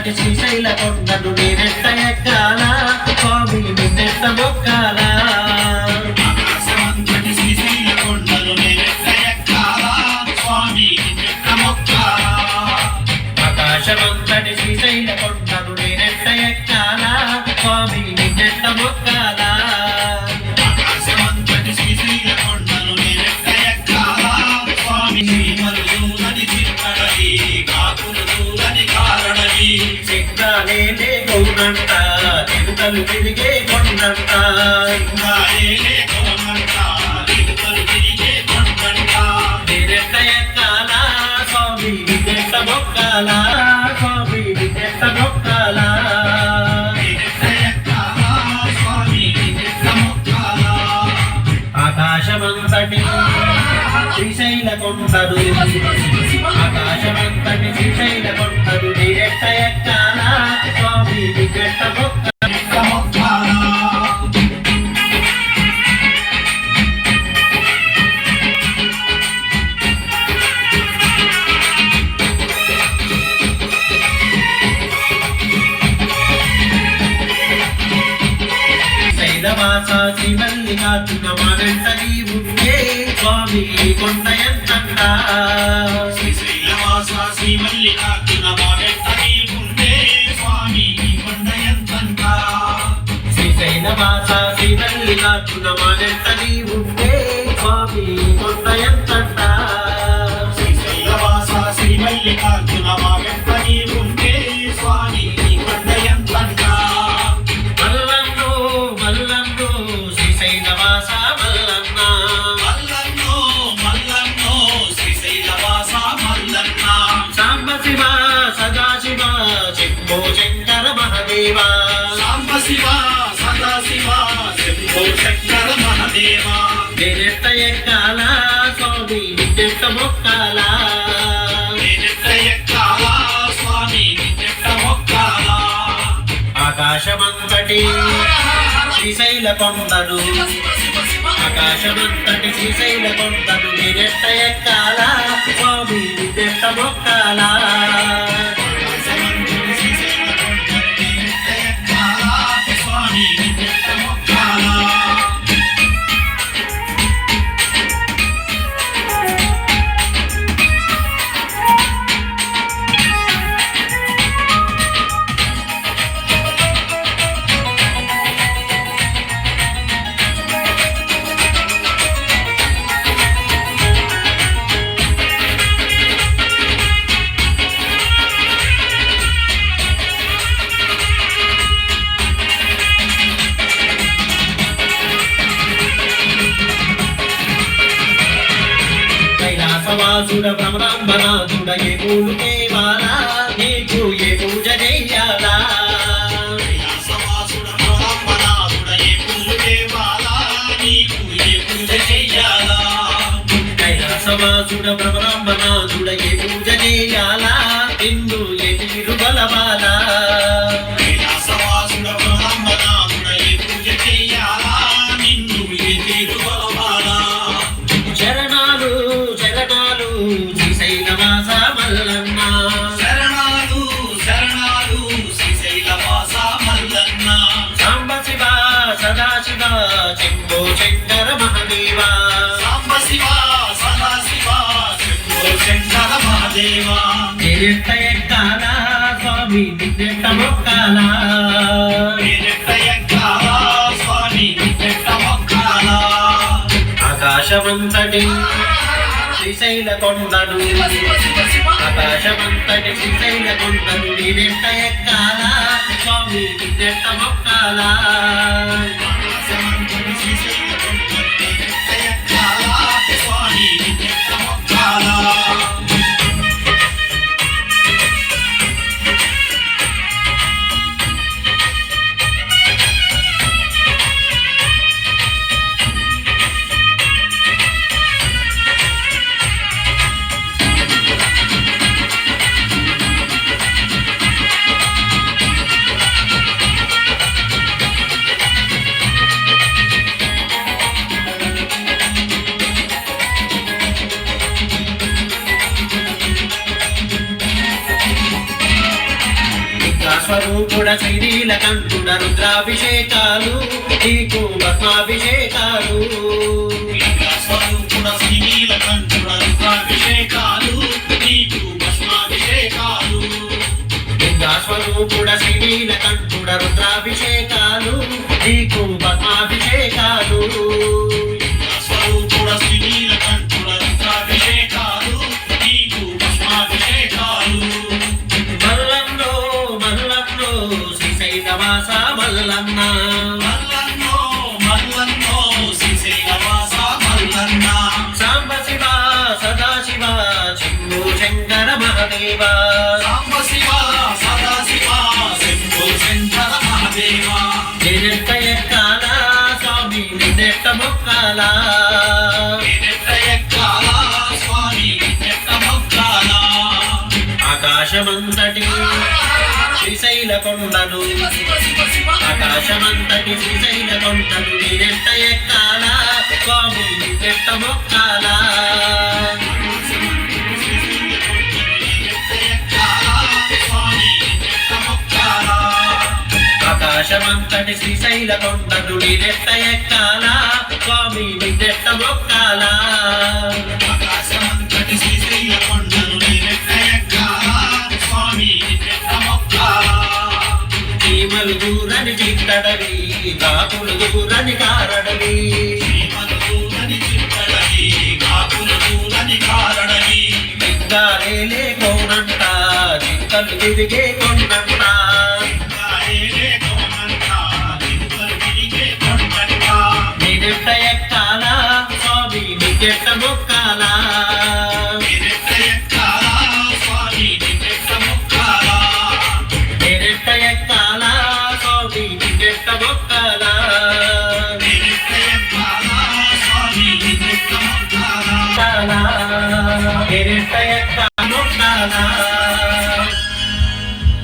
ఆకాశమంతటి శ్రీశైల కొండను నేనెట్ట ఎక్కాల స్వామి నిన్నెట్ట మొక్కాల ఆకాశమంతటి శ్రీశైల కొండను నేనెట్ట ఎక్కాల స్వామి నిన్నెట్ట మొక్కాల ఆకాశమంతటి శ్రీశైల కొండను నేనెట్ట ఎక్కాల స్వామి నిన్నెట్ట మొక్కాల ఆకాశమంతటి శ్రీశైల కొండను నేనెట్ట ఎక్కాల స్వామి సీమలు దూరని చిక్కడవి కాకులు దూరని కారణవి సిగ్గాలేనే గౌనంట తిరుగలు తిరిగే కొండంట సింగాలేలే కోమంట దిగుతలు తిరిగే కొండంట నేనెట్ట ఎక్కాల స్వామి నిన్నెట్ట మొక్కాల స్వామి నిన్నెట్ట మొక్కాల నేనెట్ట ఎక్కాల స్వామి నిన్నెట్ట మొక్కాల ఆకాశమంతటి శ్రీశైల కొండలు ఆకాశమంతటి శ్రీశైల కొండలు నేనెట్ట ఎక్కాల స్వామి నిన్నెట్ట మొక్కాల శైలవాస శ్రీమల్లికార్జున మానెంట నీవుంటే స్వామి కొండ ఎంతంట శ్రీశైలవాస శ్రీమల్లికార్జున మా వెంట నీవుంటే స్వామి నీ కొండ ఎంతంట శ్రీశైలవాస శ్రీమల్లికార్జున మానెంట నీవుంటే స్వామి కొండ ఎంతంట శ్రీశైలవాస శ్రీమల్లికార్జున మా వెంట నీవుంటే స్వామి నీ కొండ ఎంతంట మల్లన్నో మల్లన్నో శ్రీశైలవాస మల్లన్న మల్లన్నో మల్లన్నో శ్రీశైలవాస మల్లన్న సాంబ శివ సదాశివ శంభో శంకర మహదేవ సాంబ శివ సదాశివ శంభో శంకర మహదేవ నేనెట్ట ఎక్కాల స్వామి నిన్నెట్ట మొక్కాల నేనెట్ట ఎక్కాల స్వామి నిన్నెట్ట మొక్కాల ఆకాశమంతటి శ్రీశైల కొండను ఆకాశమంతటి శ్రీశైల కొండను నేనెట్ట ఎక్కాల స్వామి నిన్నెట్ట మొక్కాల స్వామి నిన్నెట్ట మొక్కాల కైలాసవాసుడ భ్రమరాంబనాథుడ ఏ పూలు దేవాలా నీకు ఏ పూజ చెయ్యాలా కైలాసవాసుడ భ్రమరాంబనాథుడ ఏ పూజ దేవాలా నీకు ఏ పూజ చెయ్యాలా కైలాసవాసుడ భ్రమరాంబనాథుడ ఏ పూజ చెయ్యాలా నిన్ను ఏ తీరు బలవాలా కైలాసవాసుడ భ్రమరాంబనాథుడ ఏ పూజ చెయ్యాలా నిన్ను ఏ తీరు బలవాలా శరణాలు శరణాలు శ్రీశైలవాస మల్లన్న శరణాలు శరణాలు శ్రీశైలవాస మల్లన్న సాంబ శివ సదాశివ శంభో శంకర మహదేవ సాంబ శివ సదాశివ శంభో శంకర మహాదేవ నేనెట్ట ఎక్కాల స్వామి నిన్నెట్ట మొక్కాల నేనెట్ట ఎక్కాల స్వామి నిన్నెట్ట మొక్కాల ఆకాశమంతటి శ్రీశైల కొండను ఆకాశమంతటి శ్రీశైల కొండను నేనెట్ట ఎక్కాల స్వామి నిన్నెట్ట మొక్కాల శ్రీశైల కొండను నేనెట్ట ఎక్కాల స్వామి నిన్నెట్ట మొక్కాల స్వరూపుడ శ్రీనీలకంఠుడ రుద్రాభిషేకాలు నీకు భస్మాభిషేకాలు లింగ స్వరూపుడ శ్రీనీలకంఠుడ రుద్రాభిషేకాలు నీకు భస్మాభిషేకాలు లింగ స్వరూపుడ శ్రీనీలకంఠుడ రుద్రాభిషేకాలు నీకు భస్మాభిషేకాలు స్వరూపుడ శ్రీనీలకంఠుడ రుద్రాభిషేకాలు నీకు భస్మాభిషేకాలు మల్లన్నో మల్లన్నో శ్రీశైలవాస మల్లన్న మల్లన్నో మల్లన్నో శ్రీశైలవాస మల్లన్న సాంబ శివ సదాశివ శంభు శంకర మహదేవ సాంబ శివ సదాశివ శంభో శంకర మహాదేవ నిన్నెట్ట ఎక్కాల స్వామి నిన్నెట్ట మొక్కాల నిన్నెట్ట ఎక్కాల స్వామి నిన్నెట్ట మొక్కాల ఆకాశమంతటి శ్రీశైల కొండను ఆకాశమంతటి శ్రీశైల కొండను నిన్నెట్ట ఎక్కాల స్వామి నిన్నెట్ట మొక్కాల ఆకాశమంతటి శ్రీశైల కొండను నిన్నెట్ట ఎక్కాల స్వామి నిన్నెట్ట మొక్కాల ఆకాశమంతటి శ్రీశైల కొండను నిన్నెట్ట ఎక్కాల స్వామి నిన్నెట్ట మొక్కాల చీమలు దూరని చిట్టడవి కాకులు దూరని కారడవి శ్రీమదూరని చిత్తడవి కాకులదూరని కారడవి లింగాలే కోనంట జింకలు తిరిగే కొండంట గాయలే కోనంట లింగలు తిరిగే కొండంట నిన్నెట్ట ఎక్కాల స్వామి నిన్నెట్ట మొక్కాల నిన్నెట్ట ఎక్కాల స్వామి నిన్నెట్ట మొక్కాల నిన్నెట్ట ఎక్కాల స్వామి నిన్నెట్ట మొక్కాల నిన్నెట్ట ఎక్కాల స్వామి నిన్నెట్ట మొక్కాల నిన్నెట్ట ఎక్కాల మొక్కాల